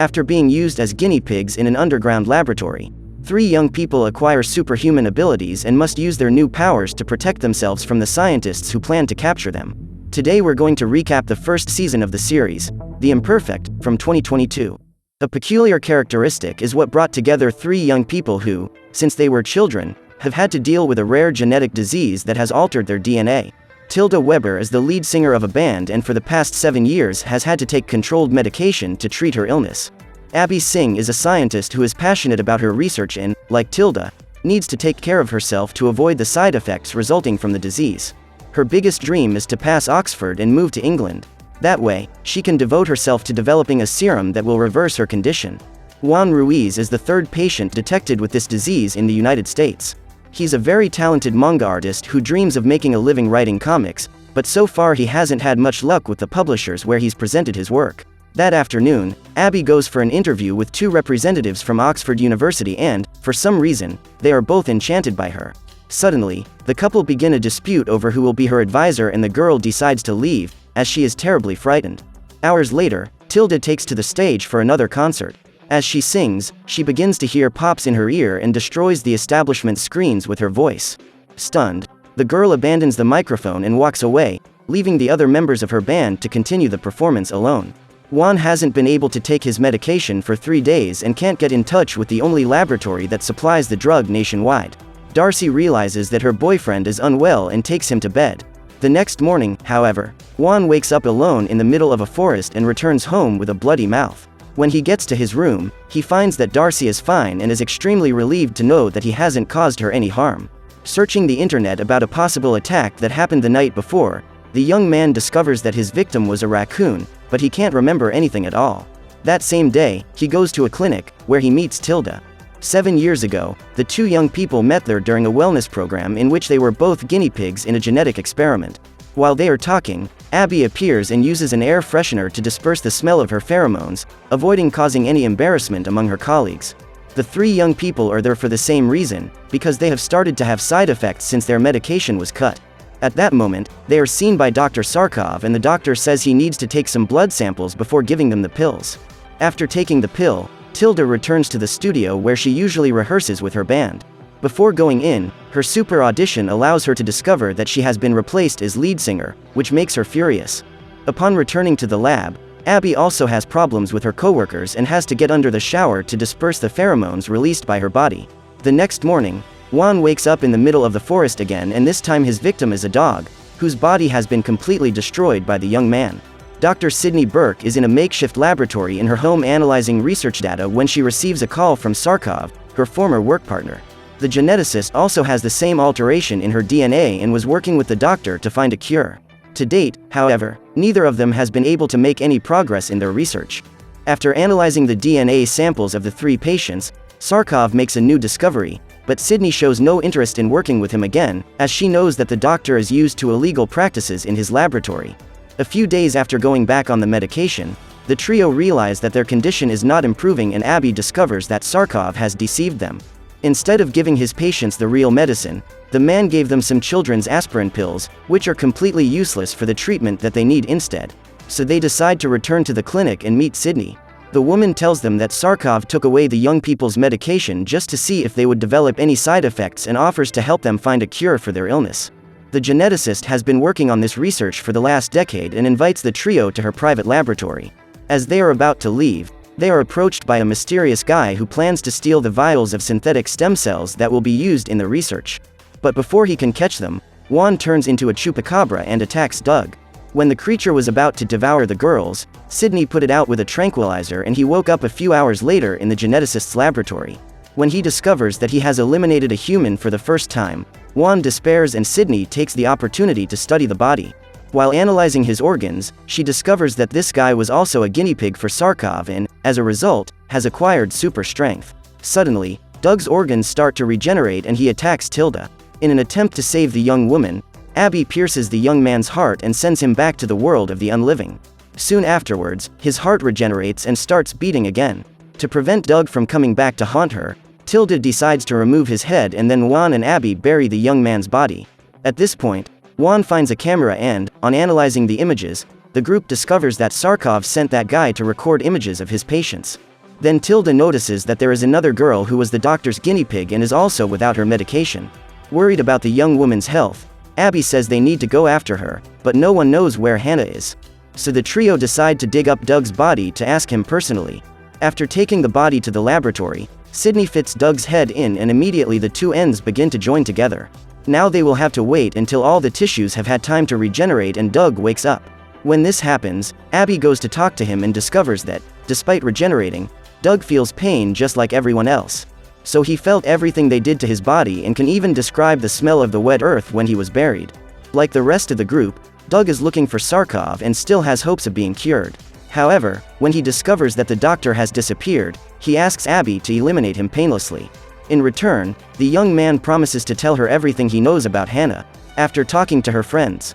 After being used as guinea pigs in an underground laboratory, 3 young people acquire superhuman abilities and must use their new powers to protect themselves from the scientists who plan to capture them. Today we're going to recap the first season of the series, The Imperfect, from 2022. A peculiar characteristic is what brought together 3 young people who, since they were children, have had to deal with a rare genetic disease that has altered their DNA. Tilda Weber is the lead singer of a band and for the past 7 years has had to take controlled medication to treat her illness. Abby Singh is a scientist who is passionate about her research and, like Tilda, needs to take care of herself to avoid the side effects resulting from the disease. Her biggest dream is to pass Oxford and move to England. That way, she can devote herself to developing a serum that will reverse her condition. Juan Ruiz is the 3rd patient detected with this disease in the United States. He's a very talented manga artist who dreams of making a living writing comics, but so far he hasn't had much luck with the publishers where he's presented his work. That afternoon, Abby goes for an interview with 2 representatives from Oxford University and, for some reason, they are both enchanted by her. Suddenly, the couple begin a dispute over who will be her advisor and the girl decides to leave, as she is terribly frightened. Hours later, Tilda takes to the stage for another concert. As she sings, she begins to hear pops in her ear and destroys the establishment screens with her voice. Stunned, the girl abandons the microphone and walks away, leaving the other members of her band to continue the performance alone. Juan hasn't been able to take his medication for 3 days and can't get in touch with the only laboratory that supplies the drug nationwide. Darcy realizes that her boyfriend is unwell and takes him to bed. The next morning, however, Juan wakes up alone in the middle of a forest and returns home with a bloody mouth. When he gets to his room, he finds that Darcy is fine and is extremely relieved to know that he hasn't caused her any harm. Searching the internet about a possible attack that happened the night before, the young man discovers that his victim was a raccoon, but he can't remember anything at all. That same day, he goes to a clinic, where he meets Tilda. 7 years ago, the 2 young people met there during a wellness program in which they were both guinea pigs in a genetic experiment. While they are talking, Abby appears and uses an air freshener to disperse the smell of her pheromones, avoiding causing any embarrassment among her colleagues. The 3 young people are there for the same reason, because they have started to have side effects since their medication was cut. At that moment, they are seen by Dr. Sarkov and the doctor says he needs to take some blood samples before giving them the pills. After taking the pill, Tilda returns to the studio where she usually rehearses with her band. Before going in, her super audition allows her to discover that she has been replaced as lead singer, which makes her furious. Upon returning to the lab, Abby also has problems with her coworkers and has to get under the shower to disperse the pheromones released by her body. The next morning, Juan wakes up in the middle of the forest again and this time his victim is a dog, whose body has been completely destroyed by the young man. Dr. Sydney Burke is in a makeshift laboratory in her home analyzing research data when she receives a call from Sarkov, her former work partner. The geneticist also has the same alteration in her DNA and was working with the doctor to find a cure. To date, however, neither of them has been able to make any progress in their research. After analyzing the DNA samples of the 3 patients, Sarkov makes a new discovery, but Sydney shows no interest in working with him again, as she knows that the doctor is used to illegal practices in his laboratory. A few days after going back on the medication, the trio realize that their condition is not improving and Abby discovers that Sarkov has deceived them. Instead of giving his patients the real medicine, the man gave them some children's aspirin pills, which are completely useless for the treatment that they need instead. So they decide to return to the clinic and meet Sydney. The woman tells them that Sarkov took away the young people's medication just to see if they would develop any side effects and offers to help them find a cure for their illness. The geneticist has been working on this research for the last decade and invites the trio to her private laboratory. As they are about to leave, they are approached by a mysterious guy who plans to steal the vials of synthetic stem cells that will be used in the research. But before he can catch them, Juan turns into a chupacabra and attacks Doug. When the creature was about to devour the girls, Sydney put it out with a tranquilizer and he woke up a few hours later in the geneticist's laboratory. When he discovers that he has eliminated a human for the first time, Juan despairs and Sydney takes the opportunity to study the body. While analyzing his organs, she discovers that this guy was also a guinea pig for Sarkov and, as a result, has acquired super strength. Suddenly, Doug's organs start to regenerate and he attacks Tilda. In an attempt to save the young woman, Abby pierces the young man's heart and sends him back to the world of the unliving. Soon afterwards, his heart regenerates and starts beating again. To prevent Doug from coming back to haunt her, Tilda decides to remove his head and then Juan and Abby bury the young man's body. At this point, Juan finds a camera and, on analyzing the images, the group discovers that Sarkov sent that guy to record images of his patients. Then Tilda notices that there is another girl who was the doctor's guinea pig and is also without her medication. Worried about the young woman's health, Abby says they need to go after her, but no one knows where Hannah is. So the trio decide to dig up Doug's body to ask him personally. After taking the body to the laboratory, Sydney fits Doug's head in and immediately the two ends begin to join together. Now they will have to wait until all the tissues have had time to regenerate and Doug wakes up. When this happens, Abby goes to talk to him and discovers that, despite regenerating, Doug feels pain just like everyone else. So he felt everything they did to his body and can even describe the smell of the wet earth when he was buried. Like the rest of the group, Doug is looking for Sarkov and still has hopes of being cured. However, when he discovers that the doctor has disappeared, he asks Abby to eliminate him painlessly. In return, the young man promises to tell her everything he knows about Hannah, after talking to her friends.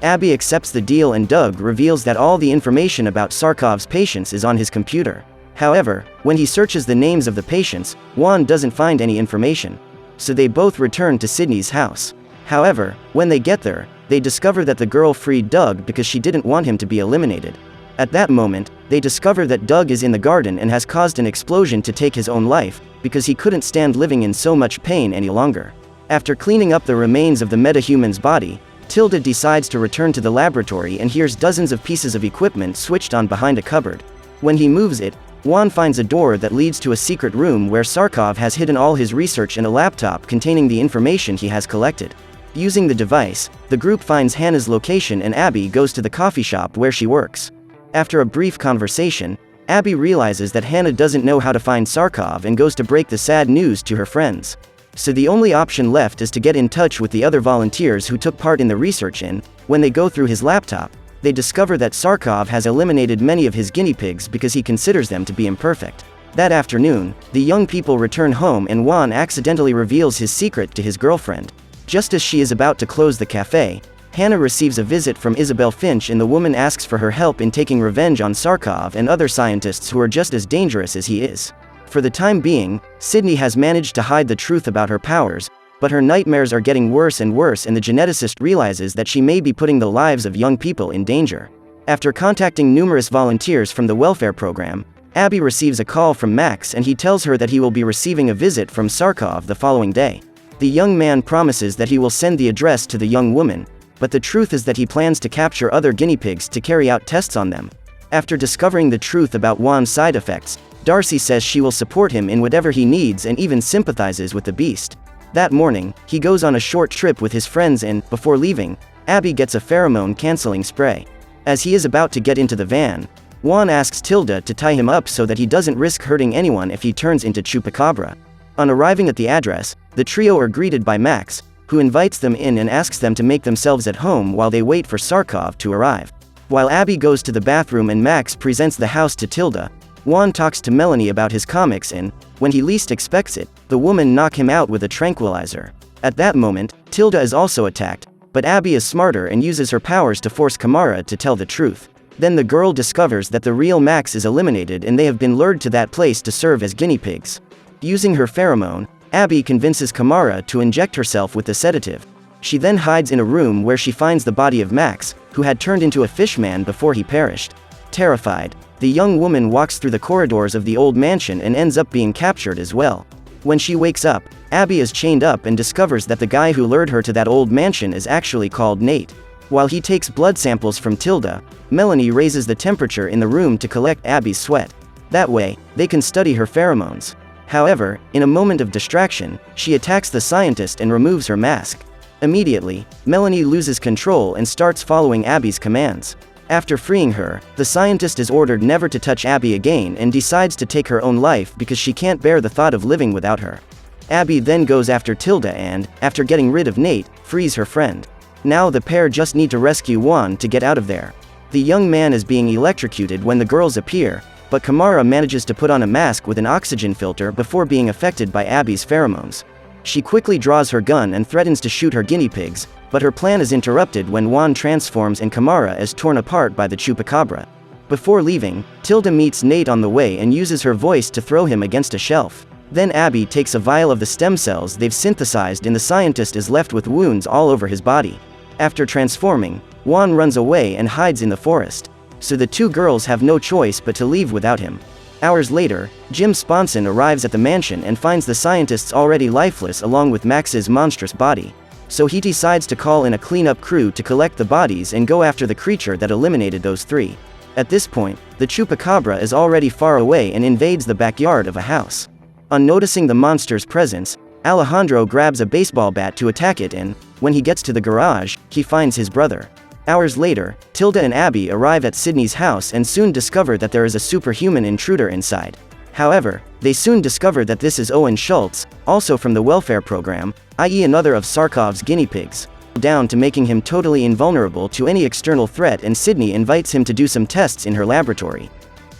Abby accepts the deal and Doug reveals that all the information about Sarkov's patients is on his computer. However, when he searches the names of the patients, Juan doesn't find any information. So they both return to Sydney's house. However, when they get there, they discover that the girl freed Doug because she didn't want him to be eliminated. At that moment, they discover that Doug is in the garden and has caused an explosion to take his own life, because he couldn't stand living in so much pain any longer. After cleaning up the remains of the metahuman's body, Tilda decides to return to the laboratory and hears dozens of pieces of equipment switched on behind a cupboard. When he moves it, Juan finds a door that leads to a secret room where Sarkov has hidden all his research in a laptop containing the information he has collected. Using the device, the group finds Hannah's location and Abby goes to the coffee shop where she works. After a brief conversation, Abby realizes that Hannah doesn't know how to find Sarkov and goes to break the sad news to her friends. So the only option left is to get in touch with the other volunteers who took part in the research and, when they go through his laptop, they discover that Sarkov has eliminated many of his guinea pigs because he considers them to be imperfect. That afternoon, the young people return home and Juan accidentally reveals his secret to his girlfriend. Just as she is about to close the cafe, Hannah receives a visit from Isabel Finch and the woman asks for her help in taking revenge on Sarkov and other scientists who are just as dangerous as he is. For the time being, Sydney has managed to hide the truth about her powers, but her nightmares are getting worse and worse and the geneticist realizes that she may be putting the lives of young people in danger. After contacting numerous volunteers from the welfare program, Abby receives a call from Max and he tells her that he will be receiving a visit from Sarkov the following day. The young man promises that he will send the address to the young woman, but the truth is that he plans to capture other guinea pigs to carry out tests on them. After discovering the truth about Juan's side effects, Darcy says she will support him in whatever he needs and even sympathizes with the beast. That morning, he goes on a short trip with his friends and, before leaving, Abby gets a pheromone-canceling spray. As he is about to get into the van, Juan asks Tilda to tie him up so that he doesn't risk hurting anyone if he turns into Chupacabra. On arriving at the address, the trio are greeted by Max, who invites them in and asks them to make themselves at home while they wait for Sarkov to arrive. While Abby goes to the bathroom and Max presents the house to Tilda, Juan talks to Melanie about his comics and, when he least expects it, the woman knocks him out with a tranquilizer. At that moment, Tilda is also attacked, but Abby is smarter and uses her powers to force Kamara to tell the truth. Then the girl discovers that the real Max is eliminated and they have been lured to that place to serve as guinea pigs. Using her pheromone, Abby convinces Kamara to inject herself with the sedative. She then hides in a room where she finds the body of Max, who had turned into a fishman before he perished. Terrified, the young woman walks through the corridors of the old mansion and ends up being captured as well. When she wakes up, Abby is chained up and discovers that the guy who lured her to that old mansion is actually called Nate. While he takes blood samples from Tilda, Melanie raises the temperature in the room to collect Abby's sweat. That way, they can study her pheromones. However, in a moment of distraction, she attacks the scientist and removes her mask. Immediately, Melanie loses control and starts following Abby's commands. After freeing her, the scientist is ordered never to touch Abby again and decides to take her own life because she can't bear the thought of living without her. Abby then goes after Tilda and, after getting rid of Nate, frees her friend. Now the pair just need to rescue Juan to get out of there. The young man is being electrocuted when the girls appear, but Kamara manages to put on a mask with an oxygen filter before being affected by Abby's pheromones. She quickly draws her gun and threatens to shoot her guinea pigs, but her plan is interrupted when Juan transforms and Kamara is torn apart by the Chupacabra. Before leaving, Tilda meets Nate on the way and uses her voice to throw him against a shelf. Then Abby takes a vial of the stem cells they've synthesized and the scientist is left with wounds all over his body. After transforming, Juan runs away and hides in the forest. So the two girls have no choice but to leave without him. Hours later, Jim Sponson arrives at the mansion and finds the scientists already lifeless along with Max's monstrous body. So he decides to call in a cleanup crew to collect the bodies and go after the creature that eliminated those three. At this point, the Chupacabra is already far away and invades the backyard of a house. On noticing the monster's presence, Alejandro grabs a baseball bat to attack it and, when he gets to the garage, he finds his brother. Hours later, Tilda and Abby arrive at Sydney's house and soon discover that there is a superhuman intruder inside. However, they soon discover that this is Owen Schultz, also from the welfare program, i.e. another of Sarkov's guinea pigs, down to making him totally invulnerable to any external threat, and Sydney invites him to do some tests in her laboratory.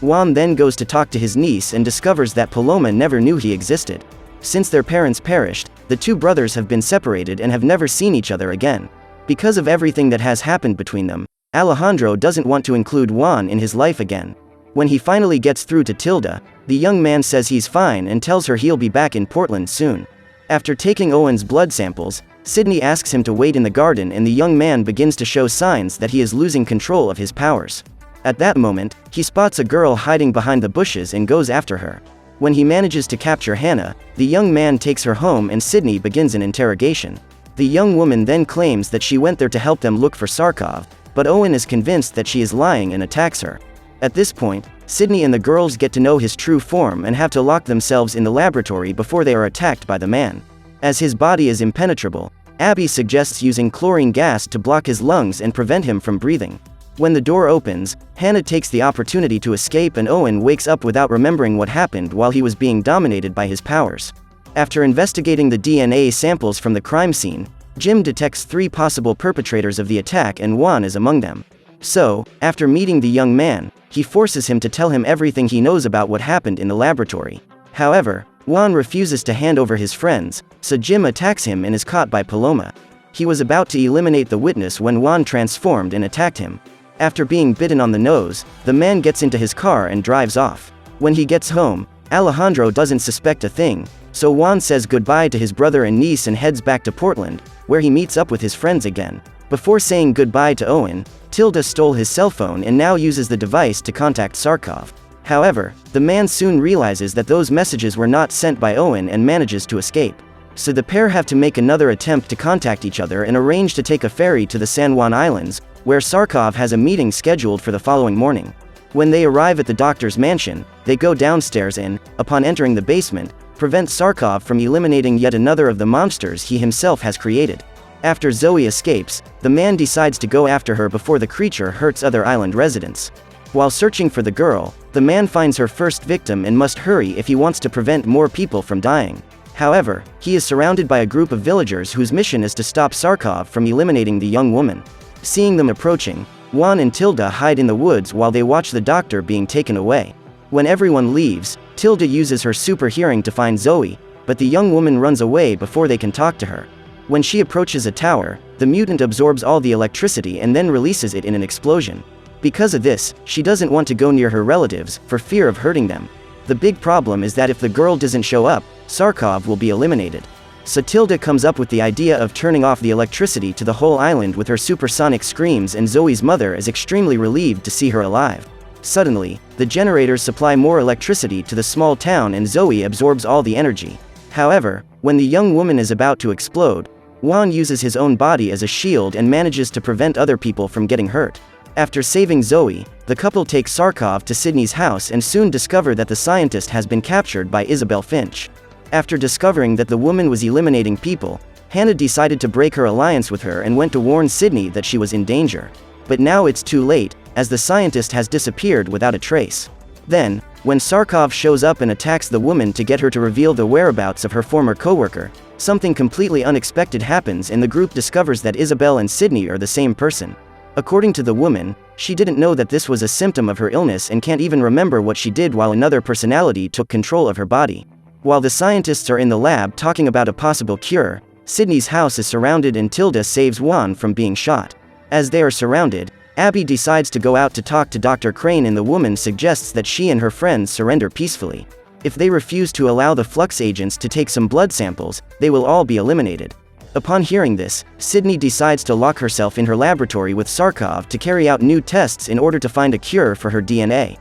Juan then goes to talk to his niece and discovers that Paloma never knew he existed. Since their parents perished, the two brothers have been separated and have never seen each other again. Because of everything that has happened between them, Alejandro doesn't want to include Juan in his life again. When he finally gets through to Tilda, the young man says he's fine and tells her he'll be back in Portland soon. After taking Owen's blood samples, Sydney asks him to wait in the garden, and the young man begins to show signs that he is losing control of his powers. At that moment, he spots a girl hiding behind the bushes and goes after her. When he manages to capture Hannah, the young man takes her home and Sydney begins an interrogation. The young woman then claims that she went there to help them look for Sarkov, but Owen is convinced that she is lying and attacks her. At this point, Sydney and the girls get to know his true form and have to lock themselves in the laboratory before they are attacked by the man. As his body is impenetrable, Abby suggests using chlorine gas to block his lungs and prevent him from breathing. When the door opens, Hannah takes the opportunity to escape and Owen wakes up without remembering what happened while he was being dominated by his powers. After investigating the DNA samples from the crime scene, Jim detects 3 possible perpetrators of the attack and Juan is among them. So, after meeting the young man, he forces him to tell him everything he knows about what happened in the laboratory. However, Juan refuses to hand over his friends, so Jim attacks him and is caught by Paloma. He was about to eliminate the witness when Juan transformed and attacked him. After being bitten on the nose, the man gets into his car and drives off. When he gets home, Alejandro doesn't suspect a thing, so Juan says goodbye to his brother and niece and heads back to Portland, where he meets up with his friends again. Before saying goodbye to Owen, Tilda stole his cell phone and now uses the device to contact Sarkov. However, the man soon realizes that those messages were not sent by Owen and manages to escape. So the pair have to make another attempt to contact each other and arrange to take a ferry to the San Juan Islands, where Sarkov has a meeting scheduled for the following morning. When they arrive at the doctor's mansion, they go downstairs and, upon entering the basement, prevent Sarkov from eliminating yet another of the monsters he himself has created. After Zoe escapes, the man decides to go after her before the creature hurts other island residents. While searching for the girl, the man finds her first victim and must hurry if he wants to prevent more people from dying. However, he is surrounded by a group of villagers whose mission is to stop Sarkov from eliminating the young woman. Seeing them approaching, Juan and Tilda hide in the woods while they watch the doctor being taken away. When everyone leaves, Tilda uses her super hearing to find Zoe, but the young woman runs away before they can talk to her. When she approaches a tower, the mutant absorbs all the electricity and then releases it in an explosion. Because of this, she doesn't want to go near her relatives, for fear of hurting them. The big problem is that if the girl doesn't show up, Sarkov will be eliminated. So Tilda comes up with the idea of turning off the electricity to the whole island with her supersonic screams, and Zoe's mother is extremely relieved to see her alive. Suddenly, the generators supply more electricity to the small town and Zoe absorbs all the energy. However, when the young woman is about to explode, Juan uses his own body as a shield and manages to prevent other people from getting hurt. After saving Zoe, the couple takes Sarkov to Sydney's house and soon discover that the scientist has been captured by Isabel Finch. After discovering that the woman was eliminating people, Hannah decided to break her alliance with her and went to warn Sydney that she was in danger. But now it's too late, as the scientist has disappeared without a trace. Then, when Sarkov shows up and attacks the woman to get her to reveal the whereabouts of her former coworker, something completely unexpected happens and the group discovers that Isabel and Sydney are the same person. According to the woman, she didn't know that this was a symptom of her illness and can't even remember what she did while another personality took control of her body. While the scientists are in the lab talking about a possible cure, Sydney's house is surrounded and Tilda saves Juan from being shot. As they are surrounded, Abby decides to go out to talk to Dr. Crane, and the woman suggests that she and her friends surrender peacefully. If they refuse to allow the flux agents to take some blood samples, they will all be eliminated. Upon hearing this, Sydney decides to lock herself in her laboratory with Sarkov to carry out new tests in order to find a cure for her DNA.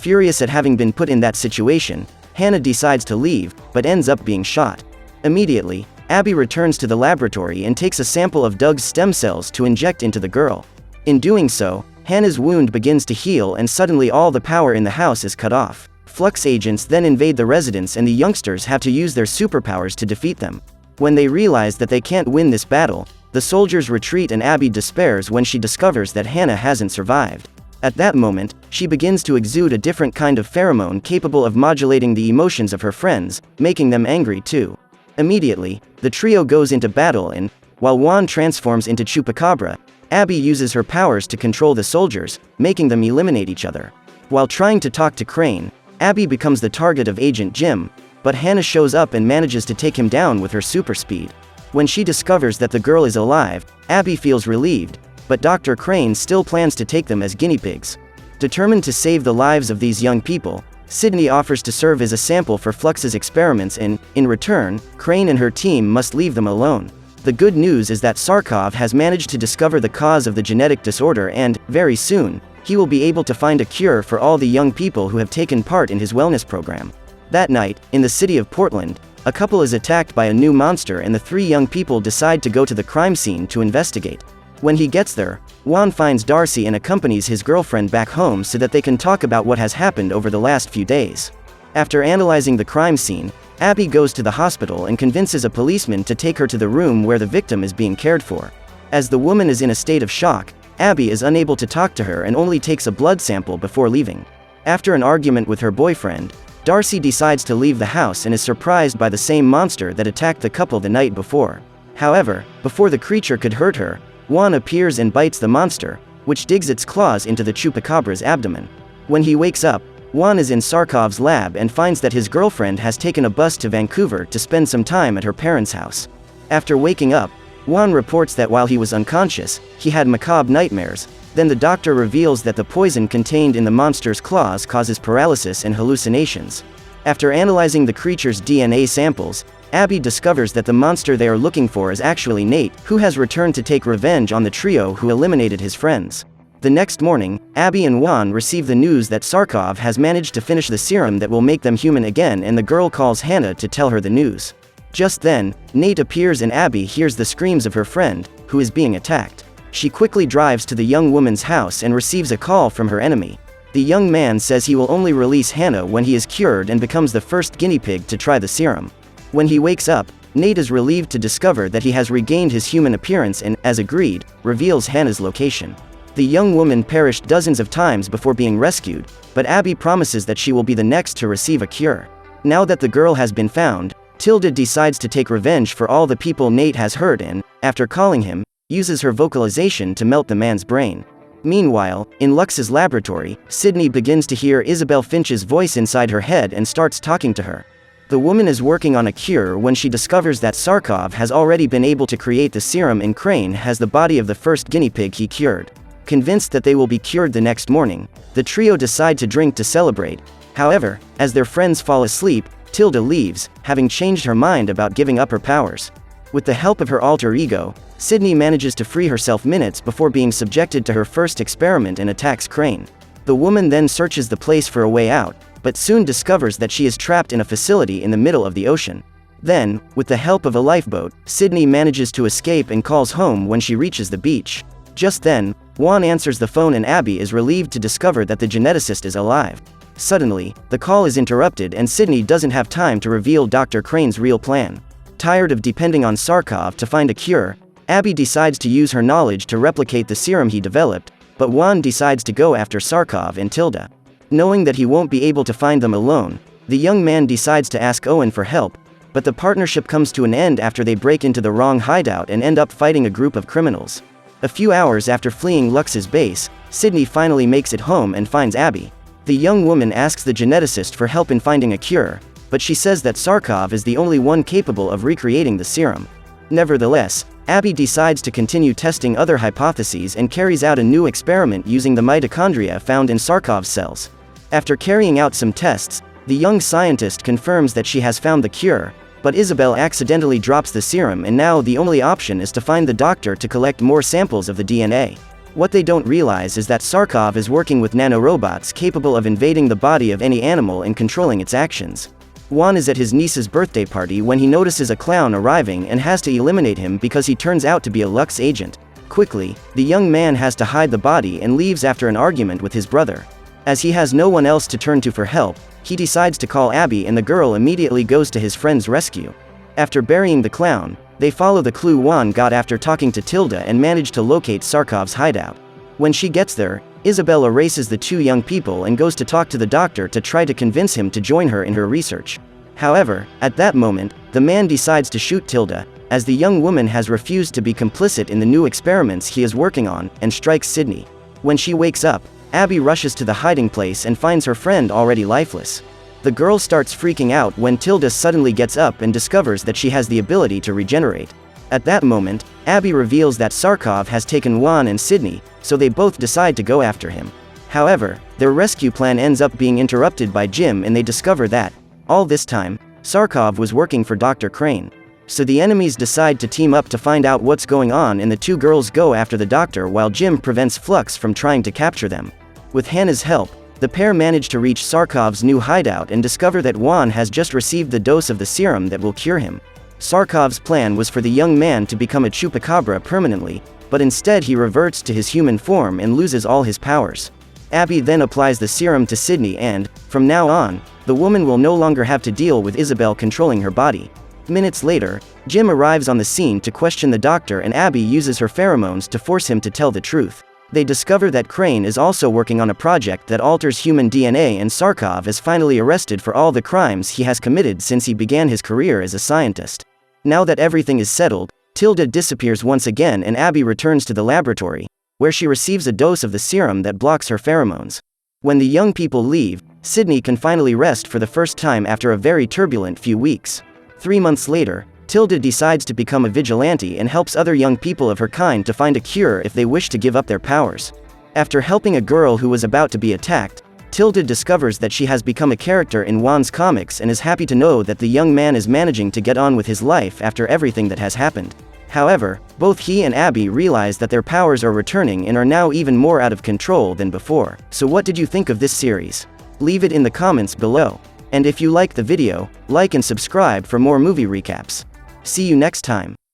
Furious at having been put in that situation, Hannah decides to leave, but ends up being shot. Immediately, Abby returns to the laboratory and takes a sample of Doug's stem cells to inject into the girl. In doing so, Hannah's wound begins to heal and suddenly all the power in the house is cut off. Flux agents then invade the residence and the youngsters have to use their superpowers to defeat them. When they realize that they can't win this battle, the soldiers retreat and Abby despairs when she discovers that Hannah hasn't survived. At that moment, she begins to exude a different kind of pheromone capable of modulating the emotions of her friends, making them angry too. Immediately, the trio goes into battle and, while Juan transforms into Chupacabra, Abby uses her powers to control the soldiers, making them eliminate each other. While trying to talk to Crane, Abby becomes the target of Agent Jim, but Hannah shows up and manages to take him down with her super speed. When she discovers that the girl is alive, Abby feels relieved, but Dr. Crane still plans to take them as guinea pigs. Determined to save the lives of these young people, Sydney offers to serve as a sample for Flux's experiments and, in return, Crane and her team must leave them alone. The good news is that Sarkov has managed to discover the cause of the genetic disorder and, very soon, he will be able to find a cure for all the young people who have taken part in his wellness program. That night, in the city of Portland, a couple is attacked by a new monster and the three young people decide to go to the crime scene to investigate. When he gets there, Juan finds Darcy and accompanies his girlfriend back home so that they can talk about what has happened over the last few days. After analyzing the crime scene, Abby goes to the hospital and convinces a policeman to take her to the room where the victim is being cared for. As the woman is in a state of shock, Abby is unable to talk to her and only takes a blood sample before leaving. After an argument with her boyfriend, Darcy decides to leave the house and is surprised by the same monster that attacked the couple the night before. However, before the creature could hurt her, Juan appears and bites the monster, which digs its claws into the Chupacabra's abdomen. When he wakes up, Juan is in Sarkov's lab and finds that his girlfriend has taken a bus to Vancouver to spend some time at her parents' house. After waking up, Juan reports that while he was unconscious, he had macabre nightmares. Then the doctor reveals that the poison contained in the monster's claws causes paralysis and hallucinations. After analyzing the creature's DNA samples, Abby discovers that the monster they are looking for is actually Nate, who has returned to take revenge on the trio who eliminated his friends. The next morning, Abby and Juan receive the news that Sarkov has managed to finish the serum that will make them human again, and the girl calls Hannah to tell her the news. Just then, Nate appears and Abby hears the screams of her friend, who is being attacked. She quickly drives to the young woman's house and receives a call from her enemy. The young man says he will only release Hannah when he is cured and becomes the first guinea pig to try the serum. When he wakes up, Nate is relieved to discover that he has regained his human appearance and, as agreed, reveals Hannah's location. The young woman perished dozens of times before being rescued, but Abby promises that she will be the next to receive a cure. Now that the girl has been found, Tilda decides to take revenge for all the people Nate has hurt and, after calling him, uses her vocalization to melt the man's brain. Meanwhile, in Lux's laboratory, Sydney begins to hear Isabel Finch's voice inside her head and starts talking to her. The woman is working on a cure when she discovers that Sarkov has already been able to create the serum and Crane has the body of the first guinea pig he cured. Convinced that they will be cured the next morning, the trio decide to drink to celebrate. However, as their friends fall asleep, Tilda leaves, having changed her mind about giving up her powers. With the help of her alter ego, Sydney manages to free herself minutes before being subjected to her first experiment and attacks Crane. The woman then searches the place for a way out, but soon discovers that she is trapped in a facility in the middle of the ocean. Then, with the help of a lifeboat, Sydney manages to escape and calls home when she reaches the beach. Just then, Juan answers the phone and Abby is relieved to discover that the geneticist is alive. Suddenly, the call is interrupted and Sydney doesn't have time to reveal Dr. Crane's real plan. Tired of depending on Sarkov to find a cure, Abby decides to use her knowledge to replicate the serum he developed, but Juan decides to go after Sarkov and Tilda. Knowing that he won't be able to find them alone, the young man decides to ask Owen for help, but the partnership comes to an end after they break into the wrong hideout and end up fighting a group of criminals. A few hours after fleeing Lux's base, Sydney finally makes it home and finds Abby. The young woman asks the geneticist for help in finding a cure, but she says that Sarkov is the only one capable of recreating the serum. Nevertheless, Abby decides to continue testing other hypotheses and carries out a new experiment using the mitochondria found in Sarkov's cells. After carrying out some tests, the young scientist confirms that she has found the cure, but Isabel accidentally drops the serum and now the only option is to find the doctor to collect more samples of the DNA. What they don't realize is that Sarkov is working with nanorobots capable of invading the body of any animal and controlling its actions. Juan is at his niece's birthday party when he notices a clown arriving and has to eliminate him because he turns out to be a Lux agent. Quickly, the young man has to hide the body and leaves after an argument with his brother. As he has no one else to turn to for help, he decides to call Abby and the girl immediately goes to his friend's rescue. After burying the clown, they follow the clue Juan got after talking to Tilda and manage to locate Sarkov's hideout. When she gets there, Isabel erases the two young people and goes to talk to the doctor to try to convince him to join her in her research. However, at that moment, the man decides to shoot Tilda, as the young woman has refused to be complicit in the new experiments he is working on, and strikes Sydney. When she wakes up, Abby rushes to the hiding place and finds her friend already lifeless. The girl starts freaking out when Tilda suddenly gets up and discovers that she has the ability to regenerate. At that moment, Abby reveals that Sarkov has taken Juan and Sydney, so they both decide to go after him. However, their rescue plan ends up being interrupted by Jim and they discover that, all this time, Sarkov was working for Dr. Crane. So the enemies decide to team up to find out what's going on and the two girls go after the doctor while Jim prevents Flux from trying to capture them. With Hannah's help, the pair manage to reach Sarkov's new hideout and discover that Juan has just received the dose of the serum that will cure him. Sarkov's plan was for the young man to become a chupacabra permanently, but instead he reverts to his human form and loses all his powers. Abby then applies the serum to Sydney and, from now on, the woman will no longer have to deal with Isabel controlling her body. Minutes later, Jim arrives on the scene to question the doctor and Abby uses her pheromones to force him to tell the truth. They discover that Crane is also working on a project that alters human DNA and Sarkov is finally arrested for all the crimes he has committed since he began his career as a scientist. Now that everything is settled, Tilda disappears once again and Abby returns to the laboratory, where she receives a dose of the serum that blocks her pheromones. When the young people leave, Sydney can finally rest for the first time after a very turbulent few weeks. 3 months later, Tilda decides to become a vigilante and helps other young people of her kind to find a cure if they wish to give up their powers. After helping a girl who was about to be attacked, Tilda discovers that she has become a character in Juan's comics and is happy to know that the young man is managing to get on with his life after everything that has happened. However, both he and Abby realize that their powers are returning and are now even more out of control than before. So what did you think of this series? Leave it in the comments below. And if you like the video, like and subscribe for more movie recaps. See you next time.